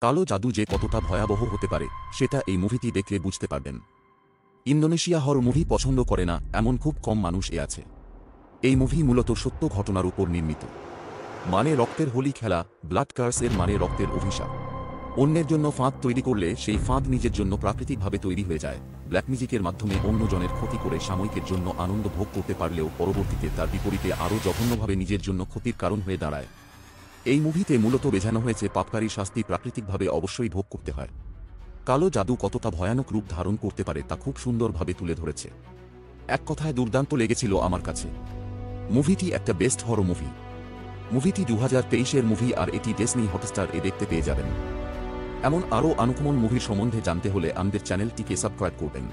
কালো জাদু যে কতটা ভয়াবহ হতে পারে সেটা এই মুভিটি দেখলে বুঝতে পারবেন। ইন্দোনেশিয়া হরর মুভি পছন্দ করে না এমন খুব কম মানুষ আছে। এই মুভি মূলত সত্য ঘটনার উপর নির্মিত। মানে রক্তের হোলি খেলা, ব্লাড কার্স এর মানে রক্তের অভিশাপ। অন্যের জন্য ফাঁদ তৈরি করলে সেই ফাঁদ নিজের জন্য প্রাকৃতিকভাবে তৈরি হয়ে যায়। ব্ল্যাক মিউজিকের মাধ্যমে অন্যজনের ক্ষতি করে সাময়িকের জন্য আনন্দ ভোগ করতে পারলেও পরবর্তীতে তার বিপরীতে আরও জঘন্যভাবে নিজের জন্য ক্ষতির কারণ হয়ে দাঁড়ায়। এই মুভিতে মূলত বোঝানো হয়েছে পাপকারীর শাস্তি প্রাকৃতিকভাবে অবশ্যই ভোগ করতে হয়। কালো জাদু কতটা ভয়ানক রূপ ধারণ করতে পারে তা খুব সুন্দরভাবে তুলে ধরেছে। এক কথায় দুর্দান্ত লেগেছিল আমার কাছে। মুভিটি একটা বেস্ট হরর মুভি। মুভিটি 2023-এর মুভি আর এটি ডিজনি হটস্টার এ দেখতে পেয়ে যাবেন। এমন আরও আনকমন মুভির সম্বন্ধে জানতে হলে আমাদের চ্যানেলটিকে সাবস্ক্রাইব করবেন।